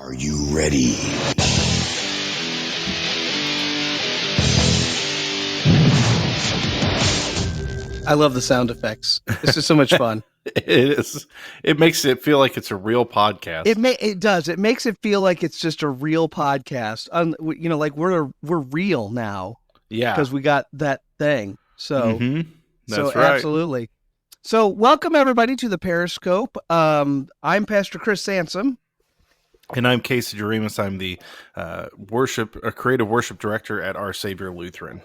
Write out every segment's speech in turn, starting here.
Are you ready? I love the sound effects. This is so much fun. It is. It makes it feel like it's a real podcast. It does. It makes it feel like it's just a real podcast. Like we're real now. Yeah, because we got that thing. So That's right. Absolutely. So welcome everybody to the Parishscope. I'm Pastor Chris Sansom. And I'm Casey Jeremus. I'm the creative worship director at Our Savior Lutheran.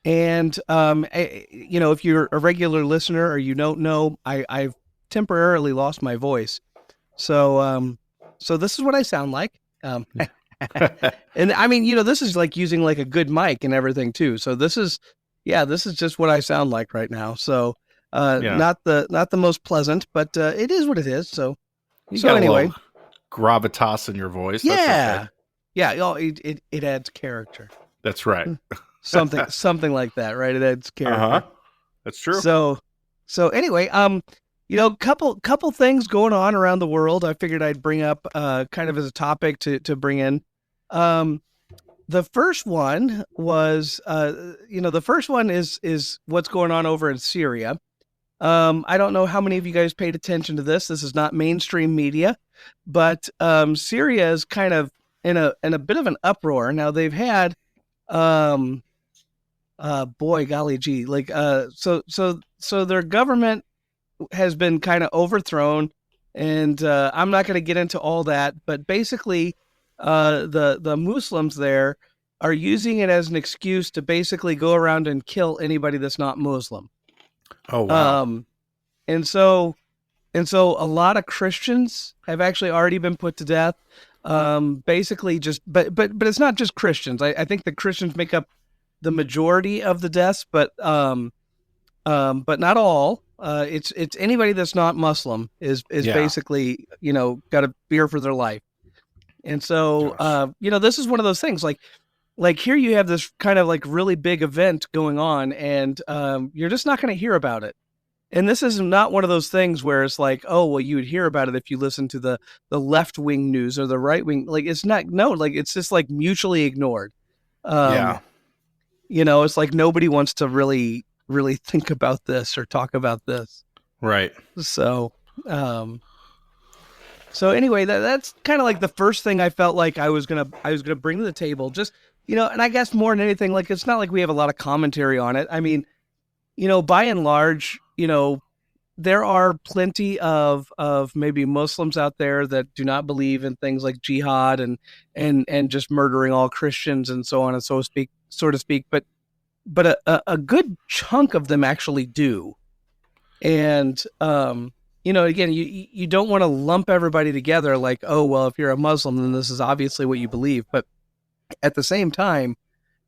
And, if you're a regular listener or you don't know, I've temporarily lost my voice. So this is what I sound like. And I mean, this is like using like a good mic and everything too. So this is just what I sound like right now. So, not the most pleasant, but, it is what it is. So anyway, gravitas in your voice. Yeah. That's okay. Yeah. It adds character. That's right. something like that, right? It adds character. That's true. So anyway, couple things going on around the world. I figured I'd bring up, kind of as a topic to bring in. The first one was, is what's going on over in Syria. I don't know how many of you guys paid attention to this. This is not mainstream media, but, Syria is kind of in a bit of an uproar. Now they've had, so their government has been kind of overthrown, and I'm not going to get into all that, but basically the Muslims there are using it as an excuse to basically go around and kill anybody that's not Muslim. Oh wow. And so a lot of Christians have actually already been put to death. Basically just but it's not just Christians. I think the Christians make up the majority of the deaths, but not all. It's anybody that's not Muslim is basically, got to fear for their life. And so, this is one of those things like here you have this kind of like really big event going on, and you're just not going to hear about it. And this is not one of those things where it's like, oh, well, you would hear about it if you listen to the left-wing news or the right-wing. Like, it's not, no, like, it's just like mutually ignored. It's like nobody wants to really think about this or talk about this. Right. So anyway, that's kind of like the first thing I felt like I was gonna bring to the table. Just, and I guess more than anything, like, it's not like we have a lot of commentary on it. I mean, by and large, there are plenty of maybe Muslims out there that do not believe in things like jihad and just murdering all Christians and so on and so to speak. But a good chunk of them actually do. And, again, you don't want to lump everybody together like, oh, well, if you're a Muslim, then this is obviously what you believe. But at the same time,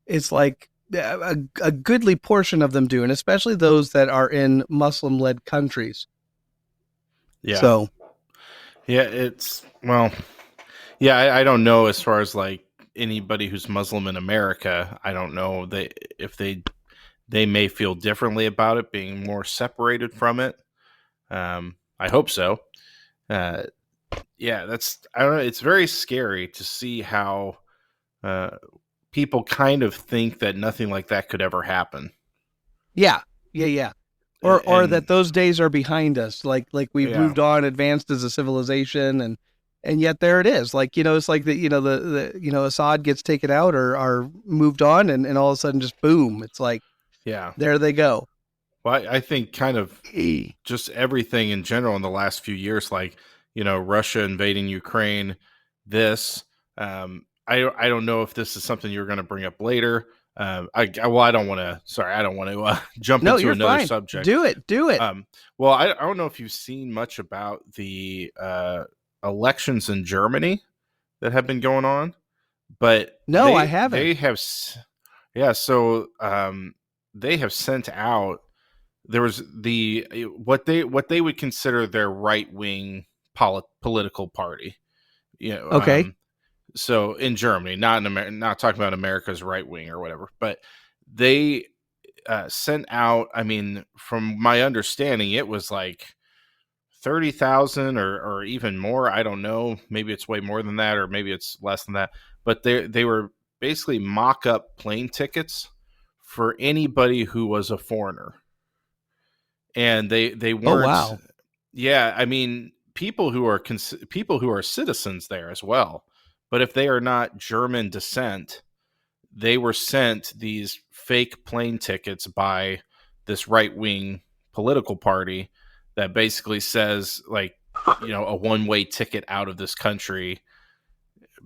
it's like a goodly portion of them do, and especially those that are in Muslim-led countries. Yeah. So, yeah, I don't know as far as like anybody who's Muslim in America. I don't know if they may feel differently about it, being more separated from it. I hope so. I don't know. It's very scary to see how people kind of think that nothing like that could ever happen. Yeah. Or that those days are behind us. Like we've moved on, advanced as a civilization, and yet there it is. Like, it's like the Assad gets taken out or moved on, and all of a sudden just boom. It's like, there they go. Well, I think kind of just everything in general in the last few years, like, Russia invading Ukraine, this, I don't know if this is something you're going to bring up later. I don't want to jump into another subject. Do it. Well, I don't know if you've seen much about the elections in Germany that have been going on, but no, I haven't. They have, So they have sent out. There was what they would consider their right wing political party. Okay. So in Germany, not talking about America's right wing or whatever, but they sent out, I mean, from my understanding, it was like 30,000 or even more. I don't know. Maybe it's way more than that, or maybe it's less than that. But they were basically mock up plane tickets for anybody who was a foreigner, and they Oh, weren't. wow. Yeah, I mean, people who are citizens there as well. But if they are not German descent, they were sent these fake plane tickets by this right wing political party that basically says, like, a one way ticket out of this country,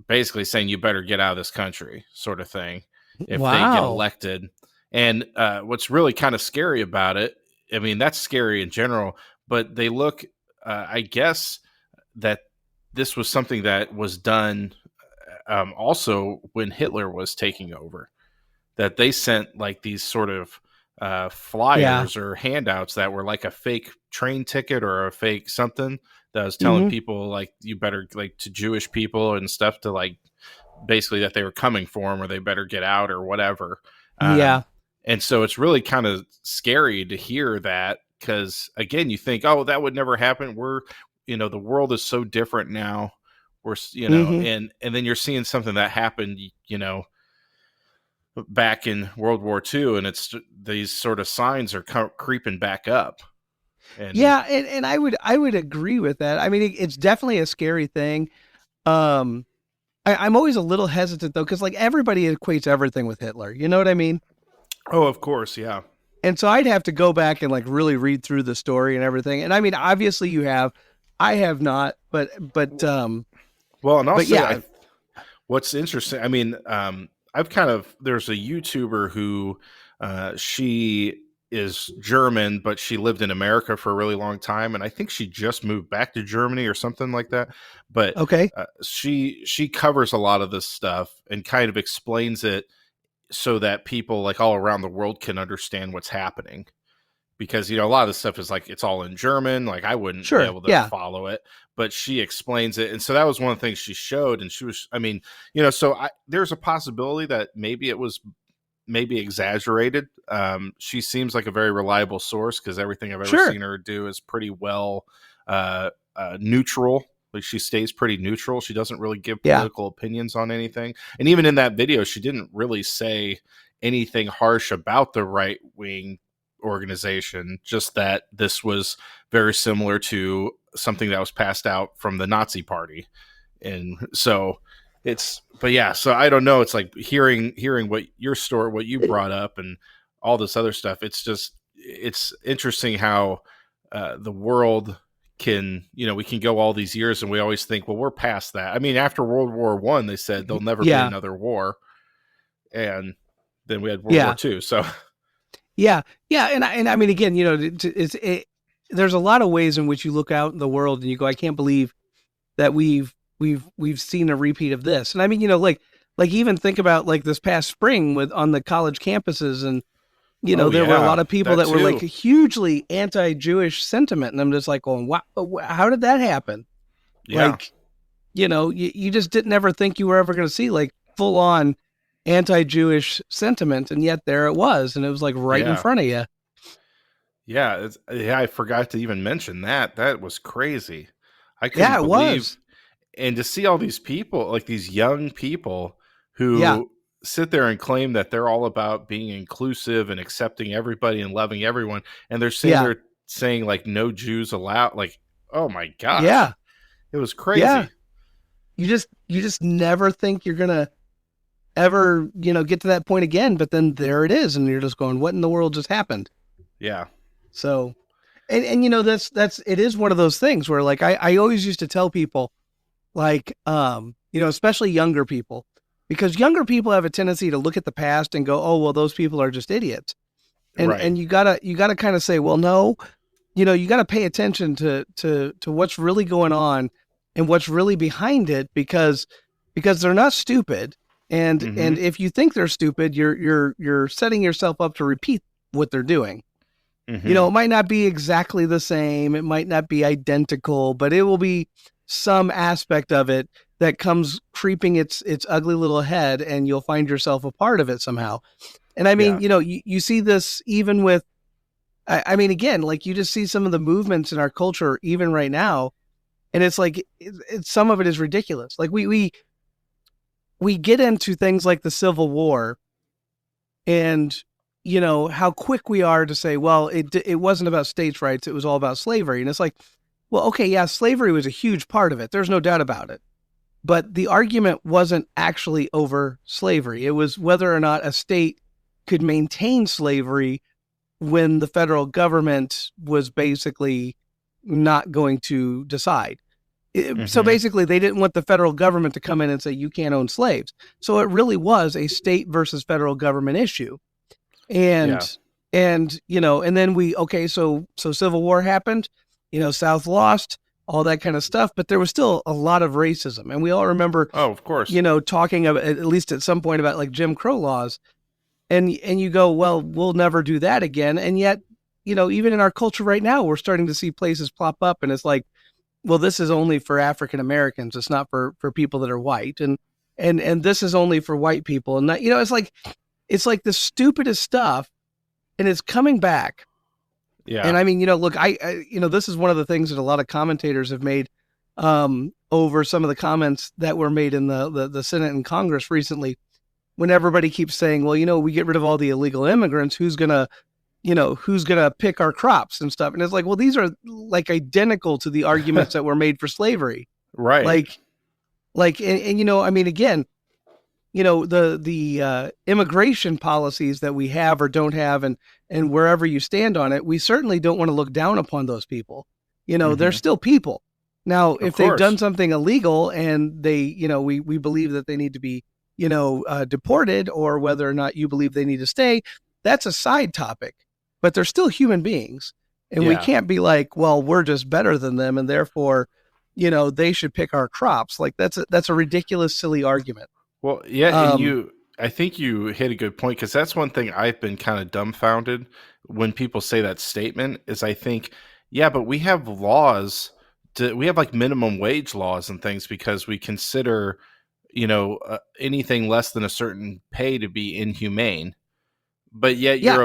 basically saying you better get out of this country, sort of thing, if they get Wow. elected. And what's really kind of scary about it, I mean, that's scary in general, but they look, I guess, that this was something that was done also when Hitler was taking over, that they sent like these sort of Yeah. flyers or handouts that were like a fake train ticket or a fake something that was telling Hmm. people like you better, like, to Jewish people and stuff, to like basically that they were coming for them or they better get out or whatever. Yeah. And so it's really kind of scary to hear that, because again, you think, oh, that would never happen. The world is so different now. Hmm. And then you're seeing something that happened, back in World War II, and it's these sort of signs are creeping back up. And Yeah, and I would agree with that. I mean, it's definitely a scary thing. Um, I'm always a little hesitant though, because like everybody equates everything with Hitler. You know what I mean? oh, of course, yeah, And so I'd have to go back and like really read through the story and everything. And I mean, obviously you have, I have not, well, and I'll but say, yeah, what's interesting, I mean, I've kind of, there's a YouTuber who, she is German, but she lived in America for a really long time, and I think she just moved back to Germany or something like that. But okay, she covers a lot of this stuff and kind of explains it so that people like all around the world can understand what's happening, because a lot of this stuff is like it's all in German, like I wouldn't be sure, able to yeah, follow it, but she explains it. And so that was one of the things she showed, and she was, I mean, so there's a possibility that maybe it was maybe exaggerated. She seems like a very reliable source, because everything I've ever sure, seen her do is pretty well neutral. Like, she stays pretty neutral. She doesn't really give yeah, political opinions on anything. And even in that video, she didn't really say anything harsh about the right wing organization, just that this was very similar to something that was passed out from the Nazi party. And so but yeah, so I don't know, it's like hearing what you brought up and all this other stuff. It's interesting how the world can, we can go all these years and we always think, well, we're past that. I mean, after World War I, they said there'll never be yeah, another war, and then we had World War yeah, II. So yeah, yeah. And I mean, again, there's a lot of ways in which you look out in the world and you go, I can't believe that we've seen a repeat of this. And I mean, like even think about like this past spring with on the college campuses, and oh there were a yeah, lot of people that that were like too. hugely anti-Jewish sentiment, and I'm just like going, wow, how did that happen? Yeah, Like, you just didn't ever think you were ever going to see like full on anti-Jewish sentiment, and yet there it was, and it was like right in yeah, front of you. yeah. I forgot to even mention that. That was crazy. I Yeah, couldn't it believe, was. and to see all these people, like these young people Yeah, who sit there and claim that they're all about being inclusive and accepting everybody and loving everyone, and they're sitting yeah, there saying like no Jews allowed. Like, oh my gosh, yeah, it was yeah. crazy. You just never think you're gonna ever get to that point again, but then there it is, and you're just going, what in the world just happened? Yeah. So, and that's it is one of those things where like I always used to tell people like especially younger people, because younger people have a tendency to look at the past and go, oh well, those people are just idiots, Right. and you gotta kind of say, well, no, you got to pay attention to what's really going on and what's really behind it, because they're not stupid, and Mm-hmm. if you think they're stupid, you're setting yourself up to repeat what they're doing. Mm-hmm. It might not be exactly the same, it might not be identical, but it will be some aspect of it that comes creeping its ugly little head, and you'll find yourself a part of it somehow. And I mean, Yeah. you see this even with I mean, again, like you just see some of the movements in our culture, even right now, and it's like some of it is ridiculous. Like we get into things like the Civil War, and how quick we are to say, well, it wasn't about states' rights; it was all about slavery, and it's like, well, okay, yeah, slavery was a huge part of it. There's no doubt about it. But the argument wasn't actually over slavery. It was whether or not a state could maintain slavery when the federal government was basically not going to decide. So Mm-hmm. basically, they didn't want the federal government to come in and say, you can't own slaves. So it really was a state versus federal government issue. Yeah. And then so Civil War happened, South lost, all that kind of stuff, but there was still a lot of racism. And we all remember, Oh, of course. talking about, at least at some point, about like Jim Crow laws. And you go, well, we'll never do that again. And yet, even in our culture right now, we're starting to see places pop up, and it's like, well, this is only for African Americans. It's not for people that are white, and this is only for white people. And that, it's like the stupidest stuff, and it's coming back. Yeah. And I mean, look, this is one of the things that a lot of commentators have made over some of the comments that were made in the Senate and Congress recently, when everybody keeps saying, well, we get rid of all the illegal immigrants, who's gonna pick our crops and stuff. And it's like, well, these are like identical to the arguments that were made for slavery. Right. And I mean, again, the immigration policies that we have or don't have, and wherever you stand on it, we certainly don't want to look down upon those people. They're Mm-hmm. still people. Now, Of if they've done course. something illegal and they, we believe that they need to be, deported, or whether or not you believe they need to stay, that's a side topic. But they're still human beings, and we Yeah. can't be like, well, we're just better than them, and therefore, they should pick our crops. Like that's a ridiculous, silly argument. Well, yeah, and Um, I think you hit a good point, because that's one thing I've been kind of dumbfounded when people say that statement is I think, yeah, but we have laws we have like minimum wage laws and things because we consider, anything less than a certain pay to be inhumane. But yet yeah, yeah,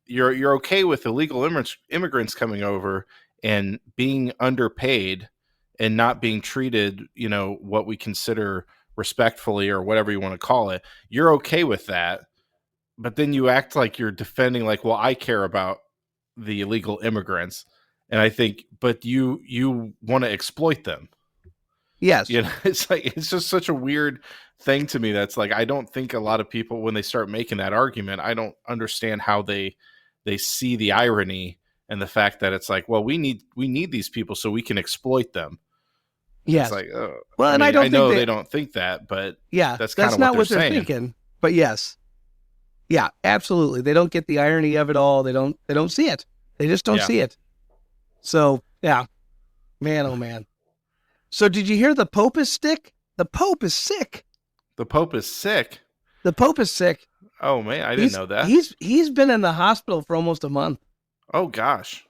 you're okay with illegal immigrants coming over and being underpaid and not being treated, what we consider respectfully or whatever you want to call it. You're okay with that, but then you act like you're defending, like, well, I care about the illegal immigrants, and I think, but you want to exploit them. yes, It's like, it's just such a weird thing to me. That's like, I don't think a lot of people, when they start making that argument, I don't understand how they see the irony and the fact that it's like, well, we need these people so we can exploit them. It's yes. like, oh, Well, I and I mean, I don't think know they that. don't think that, but Yeah, that's kind that's of what not they're what they're saying. thinking. But yes, yeah, absolutely. They don't get the irony of it all. They don't see it. They just don't Yeah. see it. So yeah, man, oh man. So did you hear the Pope is sick? The Pope is sick. The Pope is sick. The Pope is sick. Oh man, I didn't He's know that. he's been in the hospital for almost a month. Oh gosh.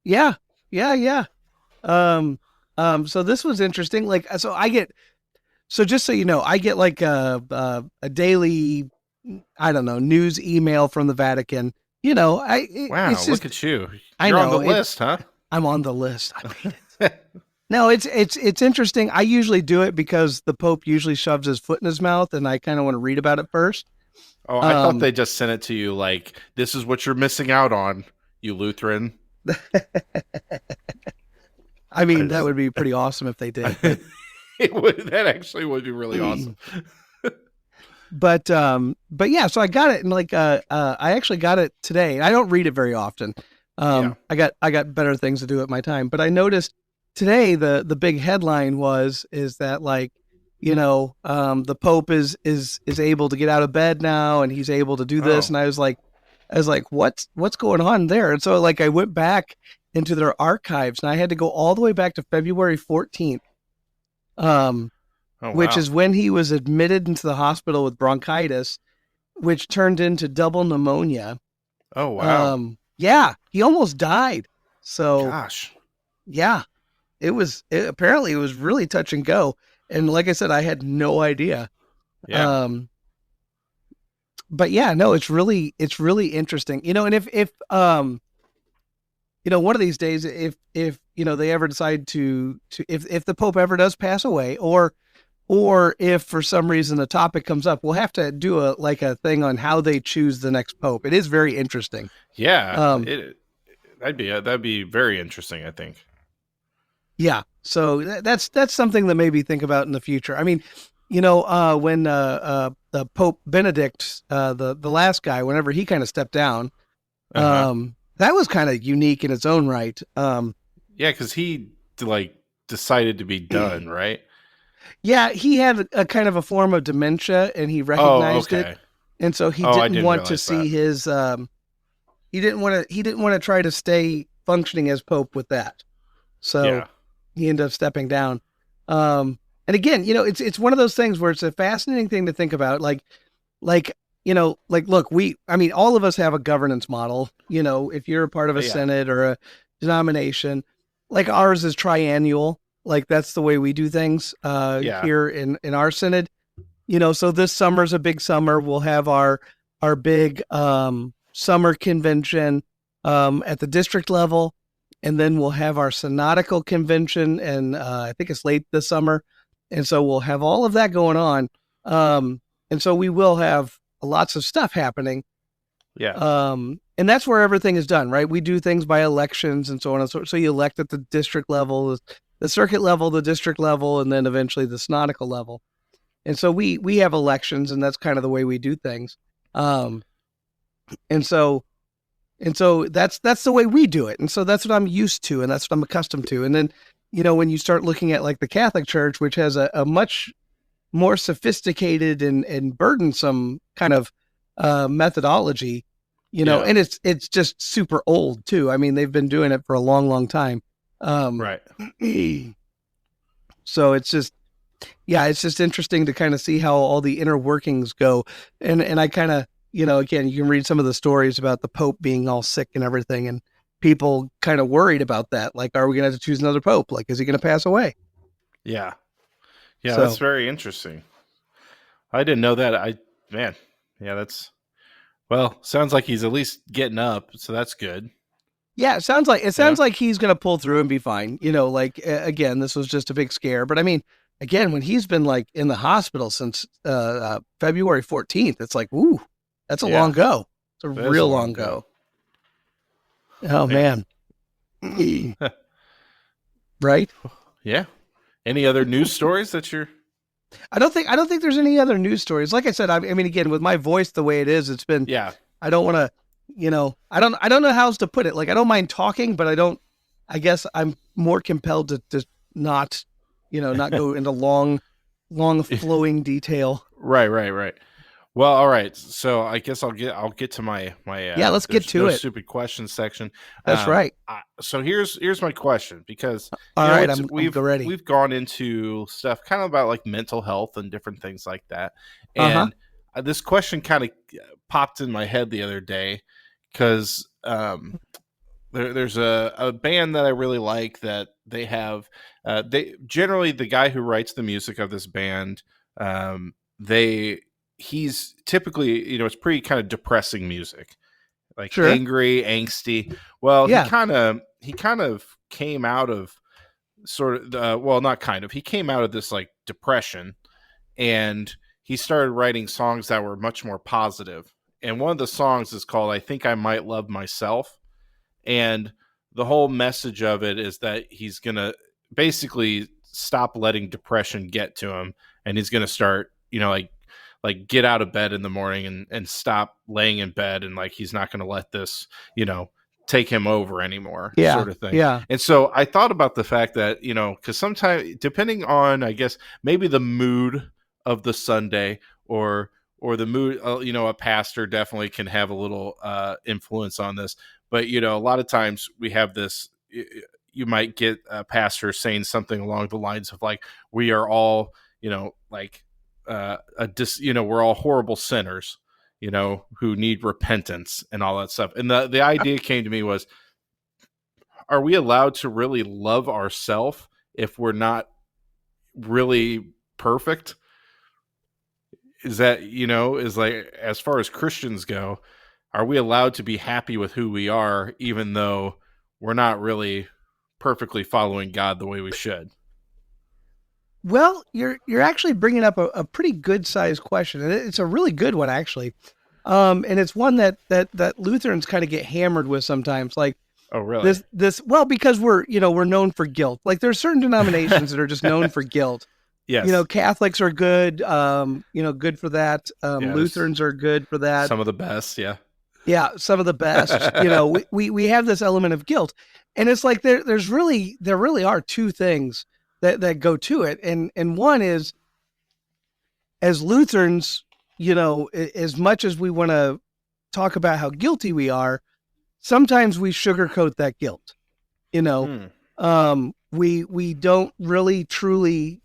Yeah, yeah, yeah. Um, so this was interesting. Like, so I get, so just so you know, I get like a daily, I don't know, news email from the Vatican. Wow, It's look just, at you. I You're on know the it. list, huh? I'm on the list. I made it. No, it's interesting. I usually do it because the Pope usually shoves his foot in his mouth, and I kind of want to read about it first. Oh, I thought Um, they just sent it to you like, this is what you're missing out on, you Lutheran. I I mean, that just, would be pretty awesome if they did, but that actually would be really awesome. but yeah, so I got it, and like I actually got it today. I don't read it very often. Yeah. I got better things to do at my time, but I noticed today the big headline is that, like, the Pope is able to get out of bed now, and he's able to do this, Oh. and I was like, what's going on there? And so, like, I went back into their archives, and I had to go all the way back to February 14th, um, Oh which wow. is when he was admitted into the hospital with bronchitis, which turned into double pneumonia. Oh wow. Yeah, he almost died. So Gosh. yeah, apparently it was really touch and go. And like I said, I had no idea. Yeah. Um, but yeah, no, it's really interesting. And if one of these days, if they ever decide to if the Pope ever does pass away, or if for some reason a topic comes up, we'll have to do a thing on how they choose the next Pope. It is very interesting. Yeah, Um, that'd be very interesting, I think. yeah, so that's something that maybe think about in the future. I mean, when the Pope Benedict, the last guy, whenever he kind of stepped down, Uh-huh. that was kind of unique in its own right. Yeah, cuz he like decided to be done, right? Yeah, he had a kind of a form of dementia, and he Oh, recognized it, okay. and so he Oh, I didn't didn't want to realize see that. his he didn't want to try to stay functioning as Pope with that. So Yeah. he ended up stepping down. And again, it's one of those things where it's a fascinating thing to think about. Like look, I mean, all of us have a governance model. If you're a part of a Yeah. synod or a denomination, like ours is triennial. Like that's the way we do things Yeah. here in our synod. So this summer's a big summer. We'll have our big summer convention at the district level, and then we'll have our synodical convention, and I think it's late this summer, and so we'll have all of that going on, and so we will have lots of stuff happening, Yeah. and that's where everything is done, right? We do things by elections and so on and so. So you elect at the district level, the circuit level, the district level, and then eventually the synodical level. And so we have elections, and that's kind of the way we do things. Um, and so that's the way we do it. And so that's what I'm used to, and that's what I'm accustomed to. And then when you start looking at like the Catholic Church, which has a much more sophisticated and burdensome kind of methodology, Yeah. and it's just super old too. I mean, they've been doing it for a long, long time. Um, Right. so it's just yeah, it's just interesting to kind of see how all the inner workings go. And I kind of, again, you can read some of the stories about the Pope being all sick and everything, and people kind of worried about that. Like, are we going to have to choose another Pope? Like, is he going to pass away? Yeah. Yeah, that's So, very interesting. I didn't know that. Man. Yeah, that's well, sounds like he's at least getting up, so that's good. yeah, it You know? sounds like he's going to pull through and be fine. Like again, this was just a big scare, but I mean, again, when he's been like in the hospital since February 14th, it's like, ooh, that's a long Yeah. go. It's a That is a real long long go. go. Oh Man. man. Right? Yeah. Any other news stories that you're I don't think there's any other news stories. Like I said, I mean, again, with my voice the way it is, it's been. Yeah. I don't want to, I don't know how else to put it. Like I don't mind talking, but I don't. I guess I'm more compelled to not, not go into long flowing detail. Right. Well, all right. So I guess I'll get to my Yeah, let's get there's to no it. stupid questions section. That's right. So here's my question, because All you know right, it's I'm ready. we've gone into stuff kind of about like mental health and different things like that, Uh huh. and this question kind of popped in my head the other day because there's a band that I really like that they have they generally the guy who writes the music of this band, they he's typically, it's pretty kind of depressing music, like Sure. angry, angsty. Well, Yeah. he kind of came out of sort of well, not kind of, he came out of this like depression, and he started writing songs that were much more positive, and one of the songs is called I Think I Might Love Myself, and the whole message of it is that he's gonna basically stop letting depression get to him, and he's gonna start, get out of bed in the morning and stop laying in bed, and like he's not gonna let this, you know take him over anymore, Yeah. sort of thing. Yeah. And so I thought about the fact that, because sometimes, depending on, I guess, maybe the mood of the Sunday, or the mood, a pastor definitely can have a little influence on this. But a lot of times we have this. You might get a pastor saying something along the lines of like, "We are all, like, we're all horrible sinners, who need repentance and all that stuff." And the idea came to me was, are we allowed to really love ourselves if we're not really perfect? Is that, is like, as far as Christians go, are we allowed to be happy with who we are, even though we're not really perfectly following God the way we should. Well, you're actually bringing up a pretty good sized question, and it's a really good one actually. And it's one that Lutherans kind of get hammered with sometimes. Like Oh, really? this well, because we're known for guilt. Like there's certain denominations that are just known for guilt. Yes. Catholics are good, good for that. Yeah, there's Lutherans are good for that. some of the best. Yeah. Yeah, some of the best. We have this element of guilt, and it's like there really are two things that go to it, and one is, as Lutherans, as much as we want to talk about how guilty we are, sometimes we sugarcoat that guilt. You know, Hmm. we don't really truly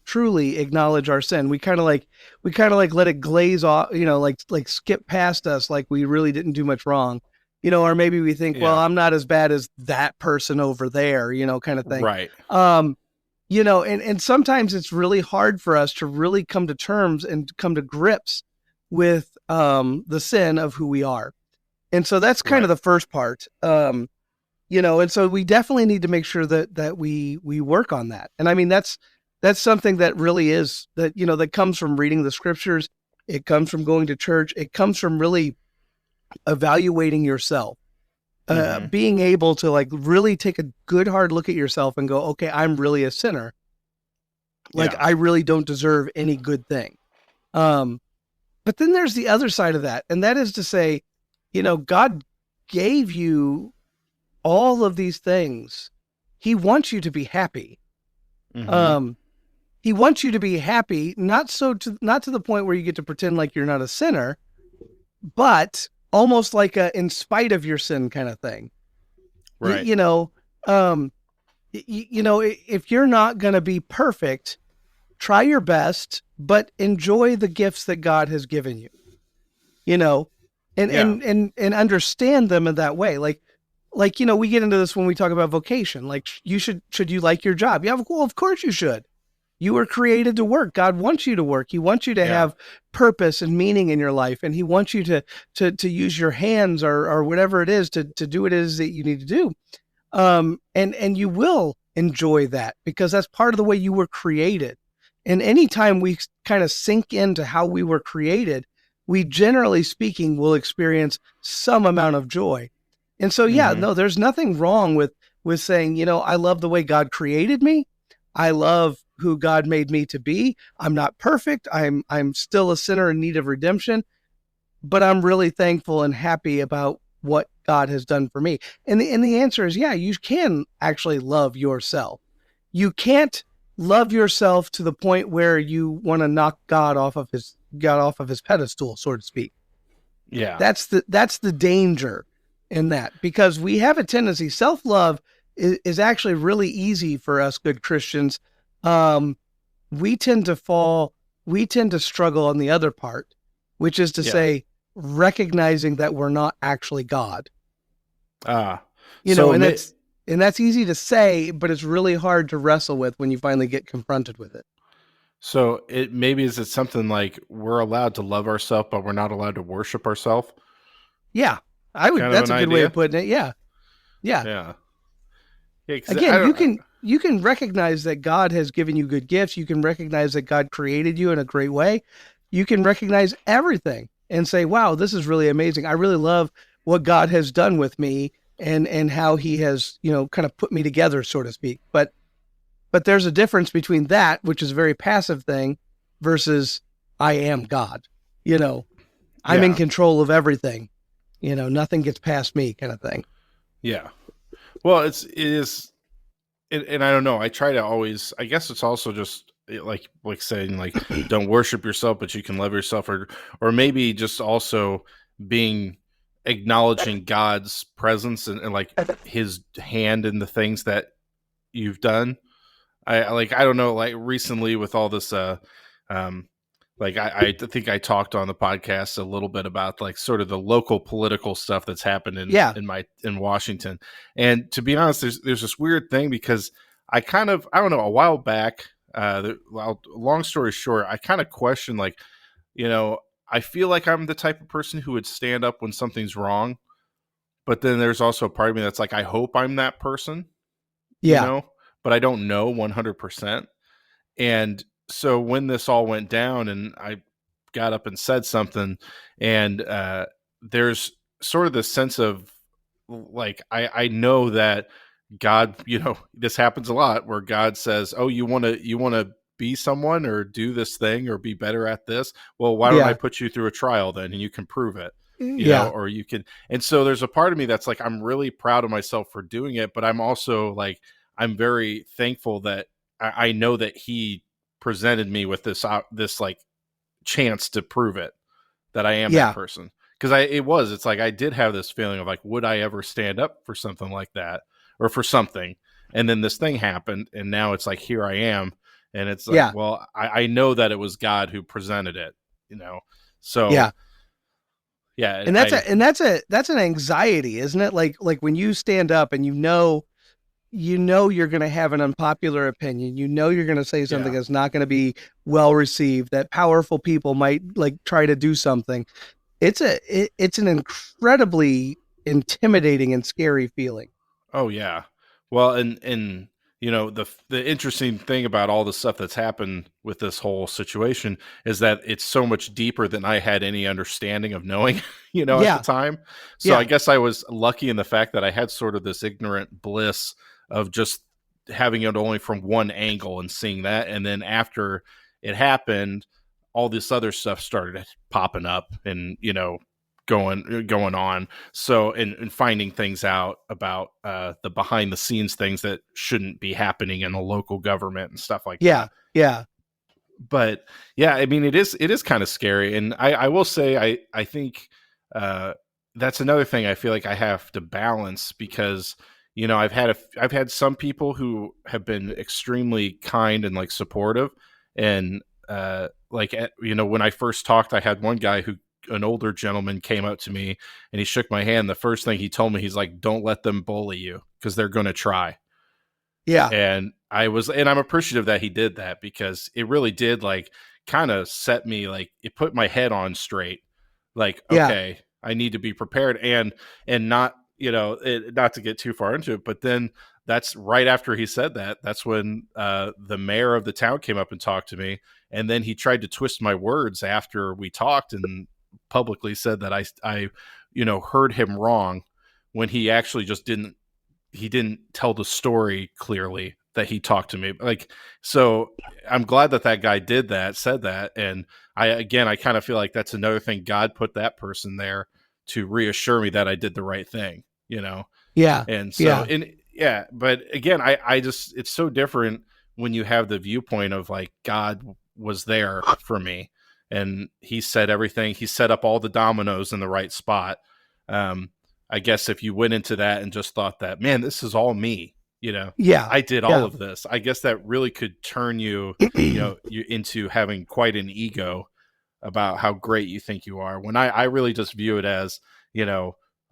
acknowledge our sin. We kind of like let it glaze off, like skip past us, like we really didn't do much wrong. Or maybe we think, well, Yeah. I'm not as bad as that person over there, kind of thing. Right. And sometimes it's really hard for us to really come to terms and come to grips with the sin of who we are. And so that's kind of Right. the first part. And so we definitely need to make sure that we work on that. And I mean, that's something that really is that comes from reading the scriptures. It comes from going to church. It comes from really evaluating yourself, Mm-hmm. being able to like really take a good hard look at yourself and go, okay, I'm really a sinner. Like Yeah. I really don't deserve any good thing. But then there's the other side of that. And that is to say, God gave you all of these things. He wants you to be happy. Mm-hmm. He wants you to be happy, not to the point where you get to pretend like you're not a sinner, but almost like a in spite of your sin kind of thing. Right. If you're not going to be perfect, try your best, but enjoy the gifts that God has given you. And Yeah. and understand them in that way. Like we get into this when we talk about vocation. Like should you like your job? Yeah, well, of course you should. You were created to work. God wants you to work. He wants you to Yeah. have purpose and meaning in your life, and He wants you to use your hands or whatever it is to do what it is that you need to do. And you will enjoy that because that's part of the way you were created. And anytime we kind of sink into how we were created, we generally speaking will experience some amount of joy. And so, yeah, Mm-hmm. no, there's nothing wrong with saying, I love the way God created me. I love who God made me to be. I'm not perfect. I'm still a sinner in need of redemption, but I'm really thankful and happy about what God has done for me. And the answer is, yeah, you can actually love yourself. You can't love yourself to the point where you want to knock God off of his pedestal, so to speak. Yeah. That's the danger in that, because we have a tendency. Self-love is actually really easy for us good Christians. We tend to struggle on the other part, which is to Yeah. say, recognizing that we're not actually God. Ah. And that's easy to say, but it's really hard to wrestle with when you finally get confronted with it. So is it something like we're allowed to love ourselves, but we're not allowed to worship ourselves? Yeah, Kind of that's an a good way idea. of putting it. Yeah. Yeah. Yeah. Yeah. 'Cause I Again, you don't. can recognize that God has given you good gifts. You can recognize that God created you in a great way. You can recognize everything and say, wow, this is really amazing. I really love what God has done with me and how He has, kind of put me together, so to speak. But there's a difference between that, which is a very passive thing, versus I am God. I'm in Yeah. control of everything. Nothing gets past me, kind of thing. Yeah. Well, it is, and I don't know. I try to always. I guess it's also just like saying like don't worship yourself, but you can love yourself, or maybe just also being acknowledging God's presence and like His hand in the things that you've done. I don't know, like recently with all this um like I think I talked on the podcast a little bit about like sort of the local political stuff that's happened Yeah. in Washington. And to be honest, there's this weird thing because I don't know, a while back, long story short, I kind of questioned like, I feel like I'm the type of person who would stand up when something's wrong, but then there's also a part of me that's like, I hope I'm that person, you Yeah. know, but I don't know 100%. And so when this all went down and I got up and said something, and there's sort of this sense of like, I know that God, this happens a lot where God says, oh, you want to be someone or do this thing or be better at this. Well, why don't I Yeah. put you through a trial then and you can prove it, Yeah. or you can. And so there's a part of me that's like, I'm really proud of myself for doing it, but I'm also like, I'm very thankful that I know that he presented me with this like chance to prove it, that I am that Yeah. person. Because it's like I did have this feeling of like, would I ever stand up for something like that or for something? And then this thing happened, and now it's like, here I am, and it's like, Yeah. well, I know that it was God who presented it, you know. So Yeah. yeah, And that's an anxiety, isn't it? Like when you stand up and you know you're going to have an unpopular opinion. You know you're going to say something yeah. that's not going to be well received. That powerful people might like try to do something. It's an incredibly intimidating and scary feeling. Oh yeah. Well, and the interesting thing about all the stuff that's happened with this whole situation is that it's so much deeper than I had any understanding of knowing, at the Yeah. time. So I Yeah. guess I was lucky in the fact that I had sort of this ignorant bliss of just having it only from one angle and seeing that, and then after it happened, all this other stuff started popping up, and going on. So, and finding things out about the behind the scenes things that shouldn't be happening in a local government and stuff like Yeah. that. Yeah. But yeah, I mean, it is kind of scary, and I will say, I think uh, that's another thing I feel like I have to balance, because I've had some people who have been extremely kind and like supportive, and like when I first talked, I had one guy who, an older gentleman, came up to me and he shook my hand. The first thing he told me, he's like, don't let them bully you, because they're going to try. Yeah. And I'm appreciative that he did that, because it really did like kind of set me, like it put my head on straight. Like, Yeah. okay, I need to be prepared, and not, not to get too far into it, but then that's right after he said that. That's when the mayor of the town came up and talked to me, and then he tried to twist my words after we talked and publicly said that I heard him wrong, when he actually just didn't tell the story clearly, that he talked to me. Like, so I'm glad that guy said that. And I kind of feel like that's another thing. God put that person there to reassure me that I did the right thing, you know? Yeah. And so, Yeah. yeah, but again, I just, it's so different when you have the viewpoint of like, God was there for me, and he said everything, he set up all the dominoes in the right spot. Um, I guess if you went into that and just thought that, man, this is all me, Yeah. I did all Yeah. of this, I guess that really could turn you, you into having quite an ego about how great you think you are. When I really just view it as,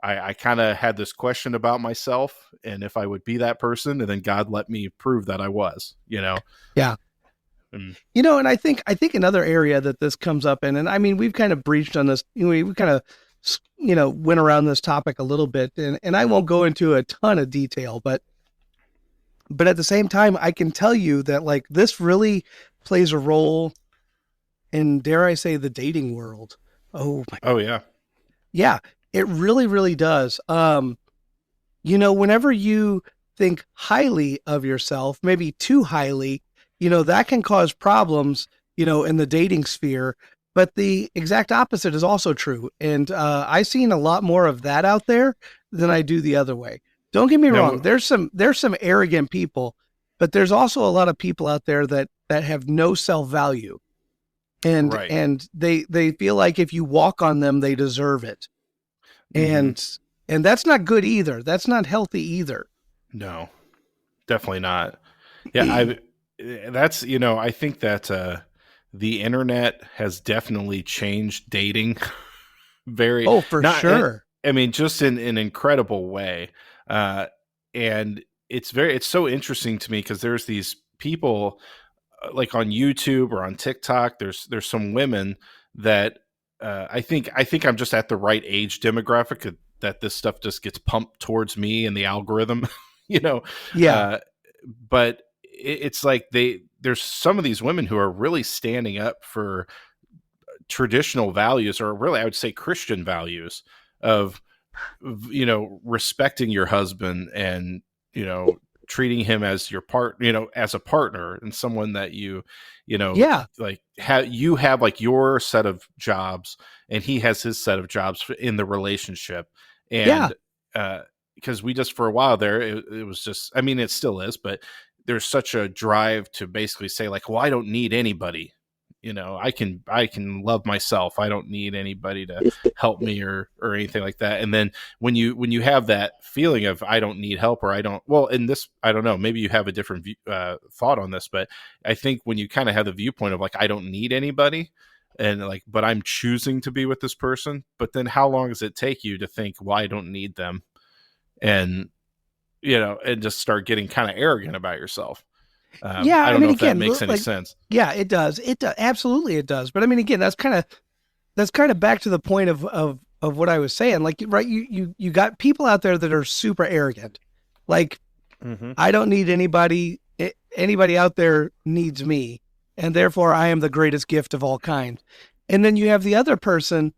I kind of had this question about myself and if I would be that person, and then God let me prove that I was. Yeah. And, And I think another area that this comes up in, and I mean, we've kind of breached on this, we kind of, went around this topic a little bit, and I won't go into a ton of detail, but at the same time, I can tell you that like this really plays a role in, dare I say, the dating world. Oh my, oh yeah. yeah, it really, really does. Whenever you think highly of yourself, maybe too highly, that can cause problems, in the dating sphere. But the exact opposite is also true. And I've seen a lot more of that out there than I do the other way. Don't get me wrong. Now, There's some arrogant people, but there's also a lot of people out there that have no self-value. And right. and they feel like if you walk on them, they deserve it. Hmm. And that's not good either. That's not healthy either. No, definitely not. Yeah. I think that the internet has definitely changed dating very, Oh, for not, sure. I mean, just in an incredible way. Uh, and it's so interesting to me, because there's these people like on YouTube or on TikTok. There's some women that I think I'm just at the right age demographic that this stuff just gets pumped towards me and the algorithm, you know. Yeah. Uh, but it's like there's some of these women who are really standing up for traditional values, or really I would say Christian values of, respecting your husband, and, treating him as your as a partner, and someone that Yeah. like you have like your set of jobs, and he has his set of jobs in the relationship. Yeah. And because we just, for a while there, it was just, I mean, it still is, but there's such a drive to basically say like, well, I don't need anybody. I can love myself. I don't need anybody to help me, or anything like that. And then when you have that feeling of I don't need help, or I don't, well, in this, I don't know, maybe you have a different thought on this, but I think when you kind of have the viewpoint of like, I don't need anybody, and like, but I'm choosing to be with this person, but then how long does it take you to think, well, I don't need them, and and just start getting kind of arrogant about yourself. Yeah. I I don't mean, know if that again, makes any like, sense. yeah, it does. It does. Absolutely, it does. But I mean, again, that's kind of back to the point of what I was saying. Like, right, you got people out there that are super arrogant. Like, Mm-hmm. I don't need anybody. Anybody out there needs me, and therefore I am the greatest gift of all kind. And then you have the other person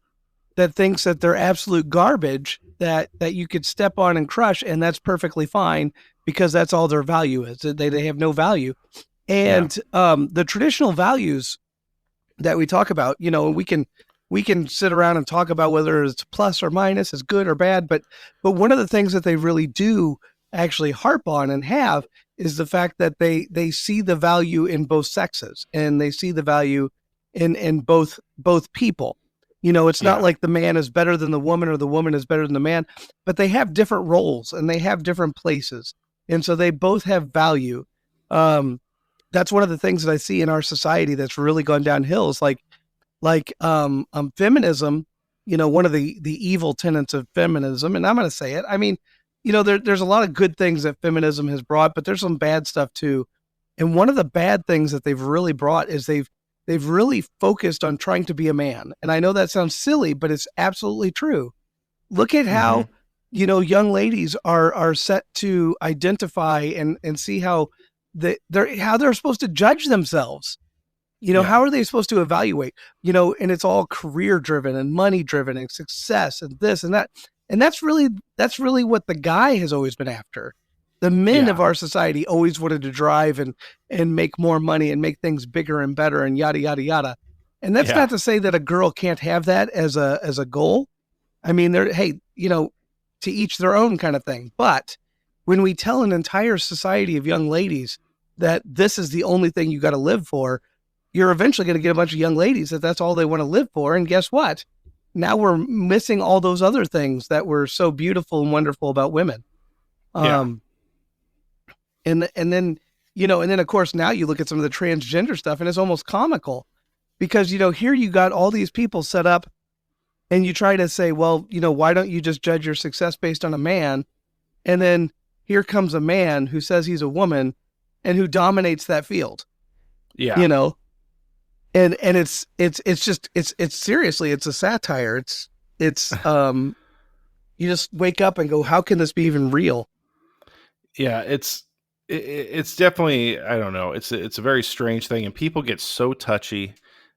that thinks that they're absolute garbage, that you could step on and crush, and that's perfectly fine because that's all their value is. They have no value. Yeah. And the traditional values that we talk about, we can sit around and talk about whether it's plus or minus, is good or bad, but one of the things that they really do actually harp on and have is the fact that they see the value in both sexes, and they see the value in both people. It's not Yeah. like the man is better than the woman or the woman is better than the man, but they have different roles and they have different places, and so they both have value. Um, that's one of the things that I see in our society that's really gone downhill. Is like feminism. One of the evil tenets of feminism, and I'm going to say it. I mean, there's a lot of good things that feminism has brought, but there's some bad stuff too. And one of the bad things that they've really brought is they've really focused on trying to be a man. And I know that sounds silly, but it's absolutely true. Look at Mm-hmm. how young ladies are set to identify and see how they're supposed to judge themselves. Yeah. How are they supposed to evaluate? And it's all career driven and money driven and success and this and that. And that's really what the guy has always been after. The men of Yeah. our society always wanted to drive and make more money and make things bigger and better and yada yada yada. And that's Yeah. not to say that a girl can't have that as a goal. I mean, hey, to each their own kind of thing. But when we tell an entire society of young ladies that this is the only thing you got to live for, you're eventually going to get a bunch of young ladies that's all they want to live for. And guess what? Now we're missing all those other things that were so beautiful and wonderful about women. Yeah. Um, and then of course now you look at some of the transgender stuff and it's almost comical because here you got all these people set up and you try to say, well, why don't you just judge your success based on a man? And then here comes a man who says he's a woman and who dominates that field, Yeah. you know? And it's seriously, it's a satire. It's you just wake up and go, how can this be even real? Yeah. It's definitely, I don't know. It's a very strange thing, and people get so touchy,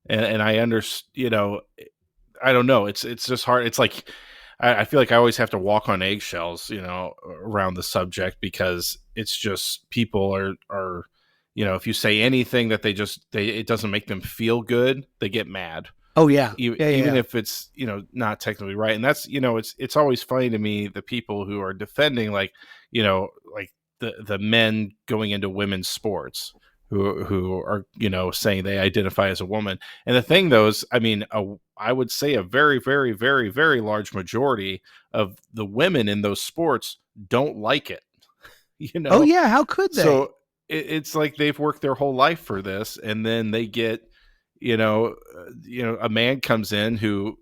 and I understand. I don't know. It's just hard. It's like I feel like I always have to walk on eggshells, around the subject, because it's just people are if you say anything that it doesn't make them feel good, they get mad. Oh yeah. Yeah, yeah, Even yeah. if it's not technically right. And that's it's always funny to me, the people who are defending, like, like the men going into women's sports, who are saying they identify as a woman. And the thing, though, is, I mean, I would say a very, very, very, very large majority of the women in those sports don't like it. you Oh know yeah, how could they? so it's like they've worked their whole life for this, and then they get, a man comes in who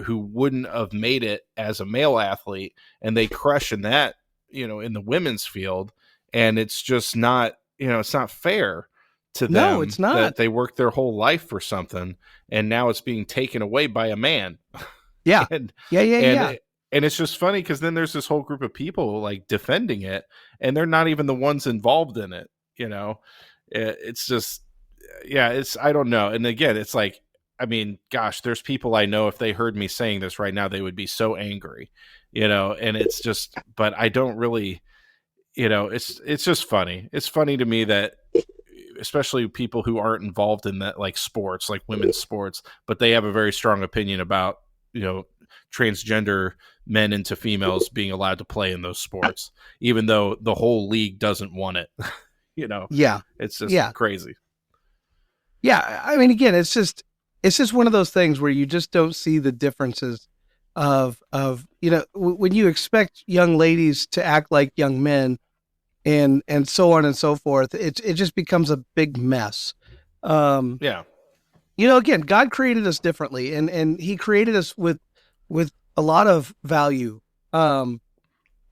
wouldn't have made it as a male athlete, and they crush in that, in the women's field, and it's just not, it's not fair to No, it's them not. that they worked their whole life for something, and now it's being taken away by a man. Yeah. and Yeah, yeah, and yeah. and it's just funny because then there's this whole group of people like defending it, and they're not even the ones involved in it. It's just, yeah, it's, I don't know. And again, it's like, I mean, gosh, there's people I know, if they heard me saying this right now, they would be so angry, and it's just, but I don't really, it's just funny. It's funny to me that, especially people who aren't involved in that, like sports, like women's sports, but they have a very strong opinion about, transgender men into females being allowed to play in those sports, even though the whole league doesn't want it. Yeah. It's just Yeah. crazy. Yeah. I mean, again, it's just one of those things where you just don't see the differences of, when you expect young ladies to act like young men and so on and so forth, it just becomes a big mess. Yeah. Again, God created us differently, and he created us with a lot of value. And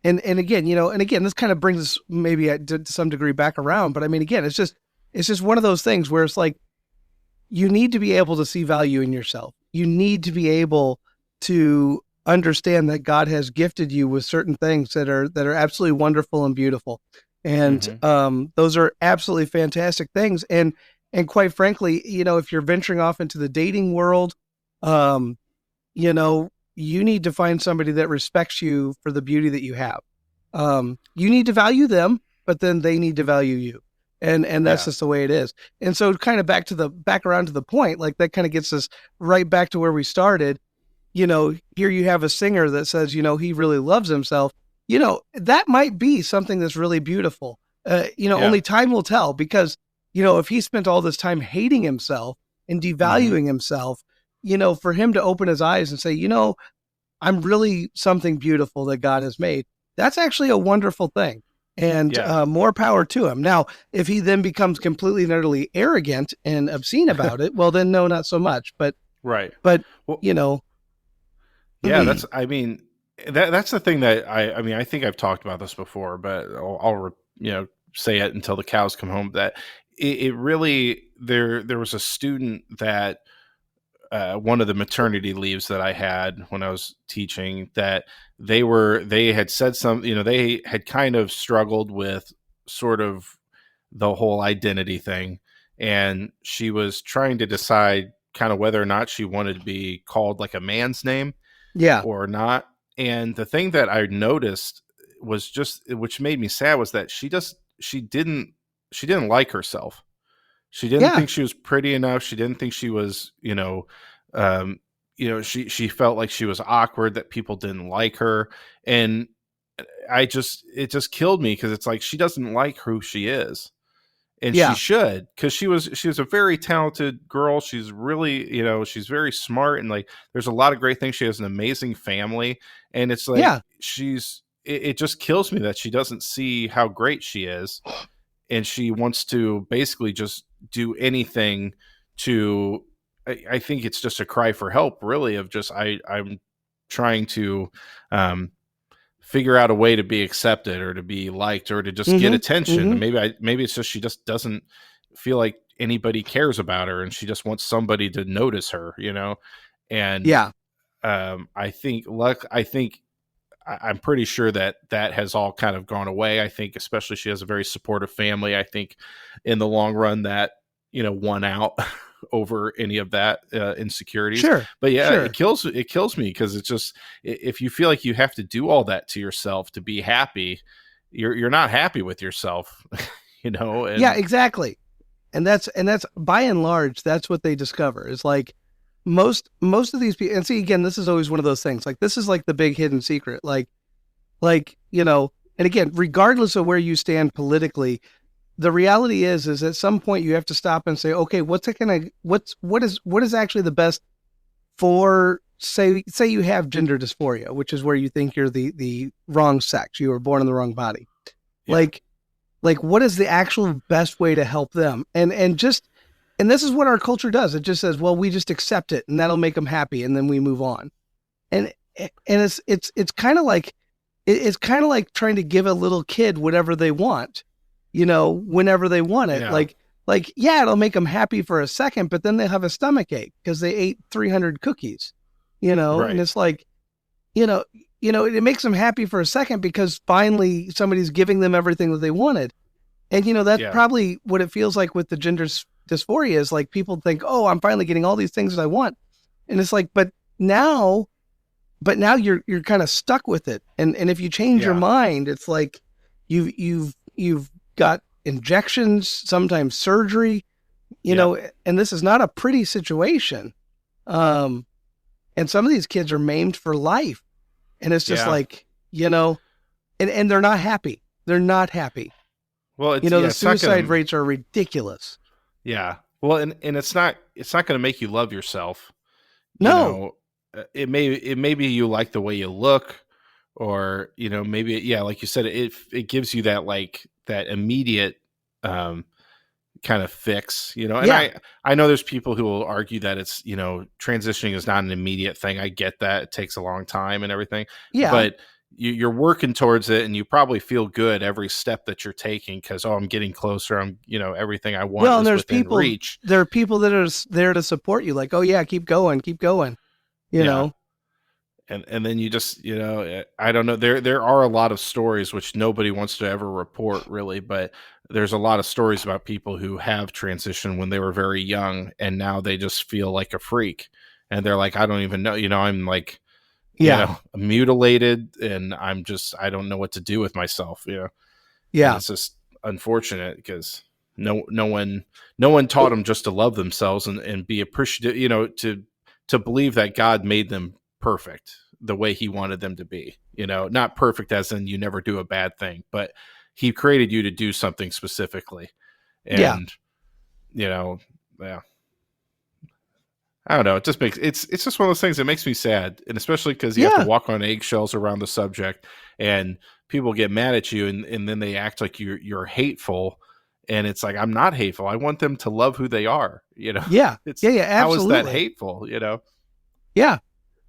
again, this kind of brings us maybe to some degree back around, but I mean, again, it's just one of those things where it's like, you need to be able to see value in yourself. You need to be able to understand that God has gifted you with certain things that are absolutely wonderful and beautiful. And those are absolutely fantastic things. And quite frankly, if you're venturing off into the dating world, you need to find somebody that respects you for the beauty that you have. You need to value them, but then they need to value you. And that's just the way it is. And so kind of back around to the point, like that kind of gets us right back to where we started. Here you have a singer that says, he really loves himself. That might be something that's really beautiful. Only time will tell, because, if he spent all this time hating himself and devaluing himself, for him to open his eyes and say, I'm really something beautiful that God has made. That's actually a wonderful thing. And more power to him. Now, if he then becomes completely and utterly arrogant and obscene about it, well, then no, not so much. But right. But well, yeah, that's the thing that I think I've talked about this before, but I'll say it until the cows come home. That it really, there was a student that one of the maternity leaves that I had when I was teaching, that they had said they had kind of struggled with sort of the whole identity thing. And she was trying to decide kind of whether or not she wanted to be called like a man's name or not. And the thing that I noticed was just, which made me sad, was that she didn't like herself. She didn't think she was pretty enough. She didn't think she was, she felt like she was awkward, that people didn't like her. And it just killed me, because it's like, she doesn't like who she is. And she should, because she was a very talented girl. She's really, she's very smart, and like, there's a lot of great things. She has an amazing family, and it's like, it just kills me that she doesn't see how great she is. And she wants to basically just do anything to, I think it's just a cry for help, really, of just, I'm trying to figure out a way to be accepted or to be liked or to just get attention. Maybe it's just, she just doesn't feel like anybody cares about her, and she just wants somebody to notice her, And I think I'm pretty sure that has all kind of gone away. I think, especially, she has a very supportive family. I think in the long run that, won out over any of that insecurities. Sure. But it kills me, because it's just, if you feel like you have to do all that to yourself to be happy, you're not happy with yourself, And, yeah, exactly. And that's by and large, that's what they discover, is like, most of these people, and see, again, this is always one of those things, like, this is like the big hidden secret, like, and again, regardless of where you stand politically, the reality is at some point you have to stop and say, okay, what is actually the best for, say you have gender dysphoria, which is where you think you're the wrong sex, you were born in the wrong body. Like what is the actual best way to help them? And this is what our culture does. It just says, well, we just accept it and that'll make them happy, and then we move on. And it's kind of like, it's kind of like trying to give a little kid whatever they want, whenever they want it. Yeah. It'll make them happy for a second, but then they'll have a stomach ache because they ate 300 cookies, Right. And it's like, it makes them happy for a second because finally somebody's giving them everything that they wanted. And, that's Yeah. probably what it feels like with the gender dysphoria is like people think, oh, I'm finally getting all these things that I want. And it's like, now you're kind of stuck with it. And if you change your Yeah. mind, it's like you've got injections, sometimes surgery, Yep. and this is not a pretty situation. And some of these kids are maimed for life. And it's just Yeah. like, and they're not happy. They're not happy. Well, The it's not suicide gonna. rates are ridiculous. Yeah. Well, and it's not going to make you love yourself. No. It may be you like the way you look, or maybe, yeah, like you said, it gives you that, like, that immediate kind of fix, and Yeah. I know there's people who will argue that it's, transitioning is not an immediate thing. I get that it takes a long time and everything, Yeah. but you're working towards it, and you probably feel good every step that you're taking because, I'm getting closer. I'm, everything I want And is within reach. there are people that are there to support you. Like, oh yeah, keep going, Yeah. And then you just, I don't know, there are a lot of stories which nobody wants to ever report, really, but there's a lot of stories about people who have transitioned when they were very young, and now they just feel like a freak, and they're like, I don't even know, I'm like, Yeah. mutilated, and I don't know what to do with myself, and Yeah. it's just unfortunate because no one taught them just to love themselves and be appreciative, to believe that God made them perfect the way he wanted them to be, not perfect as in you never do a bad thing, but he created you to do something specifically. Yeah. And, yeah, I don't know. It just it's just one of those things that makes me sad. And especially because you have to Yeah. walk on eggshells around the subject, and people get mad at you, and then they act like you're hateful. And it's like, I'm not hateful. I want them to love who they are. Yeah. It's, Yeah. how is that Absolutely. hateful? Yeah.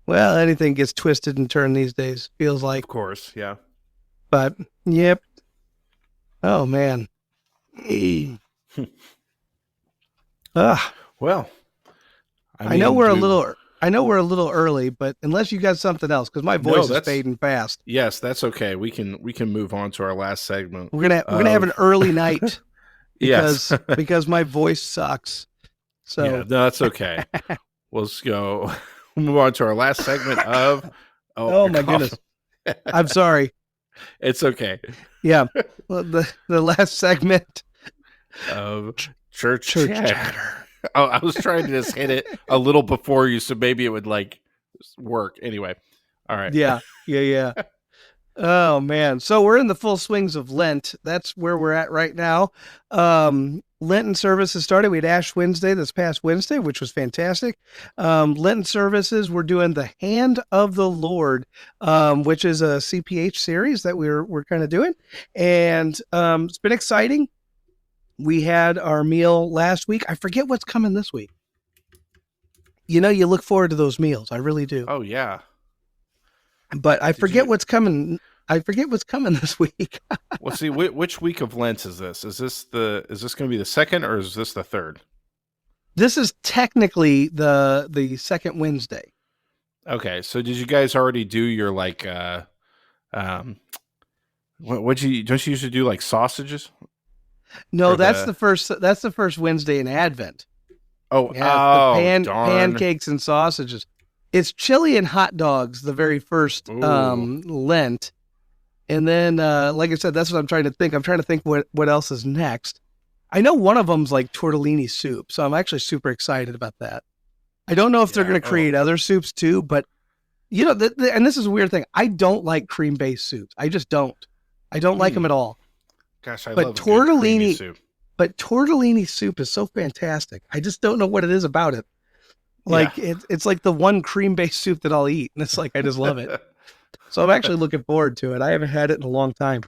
Well, anything gets twisted and turned these days, feels Of like. course. Yeah. But yep. Oh man. Ugh. Well, I I know mean, we're a little I know we're a little early, but unless you got something else, because my no, voice is fading fast. yes, that's okay. We can move on to our last segment We're gonna have an of early night yes. because my voice sucks. Yeah, So no, that's okay. We'll just go move on to our last segment of oh you're my coughing. goodness. I'm sorry. It's okay. Yeah. Well, the last segment. Of church Church chatter. chatter. Oh, I was trying to just hit it a little before you, so maybe it would like work. Anyway, all right. Yeah. Yeah. Oh man. So we're in the full swings of Lent. That's where we're at right now. Lenten services started. We had Ash Wednesday this past Wednesday, which was fantastic. Lenten services, we're doing the Hand of the Lord, which is a CPH series that we're kind of doing. And it's been exciting. We had our meal last week. I forget what's coming this week. You look forward to those meals. I really do. Oh yeah. But I forget what's coming. I forget what's coming this week. Well, see, which week of Lent is this? Is this going to be the second, or is this the third? This is technically the second Wednesday. Okay, so did you guys already do your like what you don't you usually do, like sausages? No, Or that's the the first. That's the first Wednesday in Advent. oh Yeah, it's the oh darn. pancakes and sausages. It's chili and hot dogs. The very first Ooh. Lent, and then like I said, that's what I'm trying to think. I'm trying to think what else is next. I know one of them's like tortellini soup, so I'm actually super excited about that. I don't know if they're Yeah. going to create other soups too, but and this is a weird thing. I don't like cream-based soups. I just don't. I don't like them at all. Gosh, I But love a good creamy tortellini, soup. but tortellini soup is so fantastic. I just don't know what it is about it. Like it's like the one cream-based soup that I'll eat, and it's like I just love it. So I'm actually looking forward to it. I haven't had it in a long time.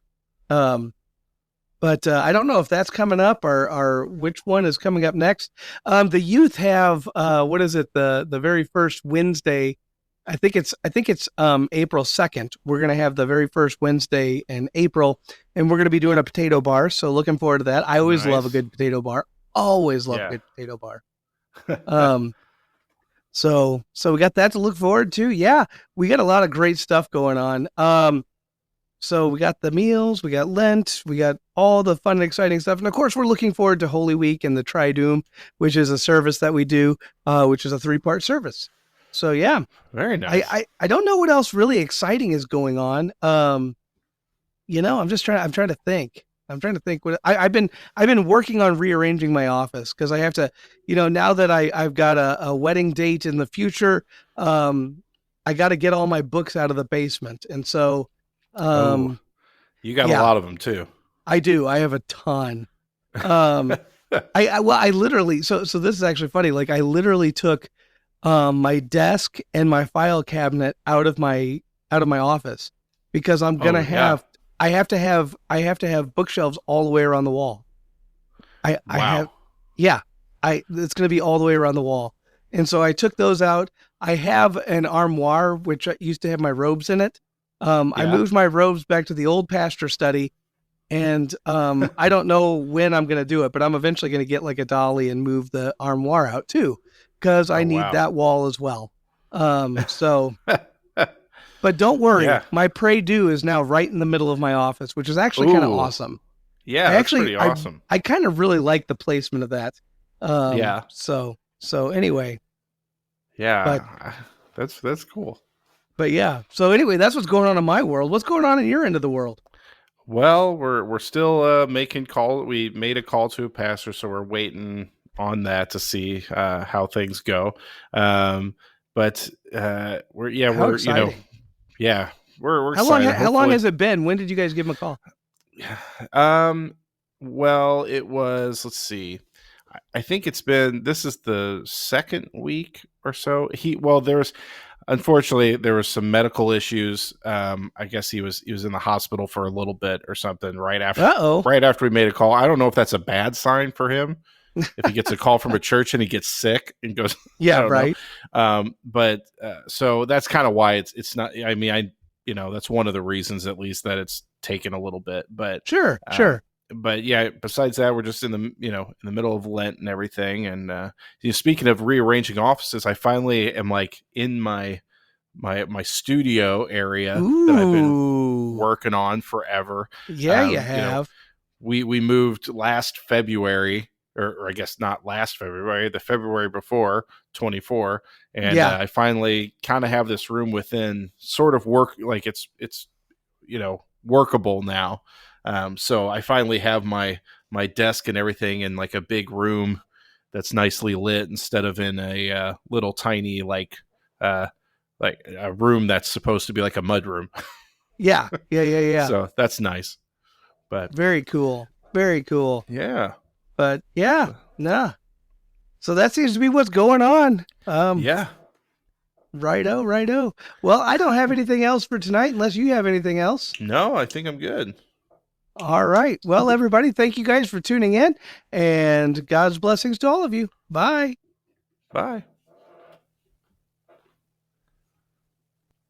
But I don't know if that's coming up or which one is coming up next. The youth have what is it? The very first Wednesday. I think it's April 2nd. We're gonna have the very first Wednesday in April, and we're gonna be doing a potato bar. So looking forward to that. I always love a Nice. good potato bar. Always love Yeah. a good potato bar. So we got that to look forward to. Yeah, we got a lot of great stuff going on. So we got the meals, we got Lent, we got all the fun and exciting stuff. And of course, we're looking forward to Holy Week and the Triduum, which is a service that we do, which is a 3-part service. So yeah, Very nice. I don't know what else really exciting is going on. I'm trying to think. I'm trying to think what I've been working on rearranging my office because I have to, now that I've got a wedding date in the future, I got to get all my books out of the basement. And so, Oh, um, you got a yeah, lot of them too. I do. I have a ton. Um, I literally, so this is actually funny. Like I literally took, my desk and my file cabinet out of my office because I'm going Oh to yeah. have, I have to have bookshelves all the way around the wall. I have, Wow. yeah, it's going to be all the way around the wall. And so I took those out. I have an armoire, which I used to have my robes in it. I Yeah. moved my robes back to the old pastor study, and I don't know when I'm going to do it, but I'm eventually going to get like a dolly and move the armoire out too, because I Oh need wow. that wall as well. So, but don't worry, Yeah. my pray do is now right in the middle of my office, which is actually kind of Ooh. awesome. Yeah, that's pretty I awesome. I kind of really like the placement of that. Yeah. So anyway, but Yeah. That's cool. but yeah. So anyway, that's what's going on in my world. What's going on in your end of the world? Well, we're still making call. We made a call to a pastor, so we're waiting on that to see how things go. Um, but How we're exciting! yeah, we're excited. How long Hopefully, has it been? When did you guys give him a call? um, well, it was. Let's see. I think it's been. This is the second week or so. There was unfortunately there was some medical issues. I guess he was in the hospital for a little bit or something Uh oh. right after we made a call. I don't know if that's a bad sign for him. If he gets a call from a church and he gets sick and goes, I Yeah. don't know. Right. But so that's kind of why it's not. I mean, that's one of the reasons at least that it's taken a little bit. Sure. Um, Sure. but yeah, besides that, we're just in the in the middle of Lent and everything. And speaking of rearranging offices, I finally am like in my studio area that I've been Ooh. working on forever. Yeah. You You know, have. we moved last February, or I guess not last February, the February before 24, and Yeah. I finally kind of have this room within sort of work, like it's workable now. So I finally have my desk and everything in like a big room that's nicely lit instead of in a little tiny uh, like a room that's supposed to be like a mud room. Yeah. Yeah. Yeah. Yeah. So that's nice. But Very cool. Very cool. yeah, But yeah. Nah. So that seems to be what's going on. yeah. Righto, righto. Well, I don't have anything else for tonight unless you have anything else. No, I think I'm good. All right. Well, everybody, thank you guys for tuning in and God's blessings to all of you. Bye. Bye.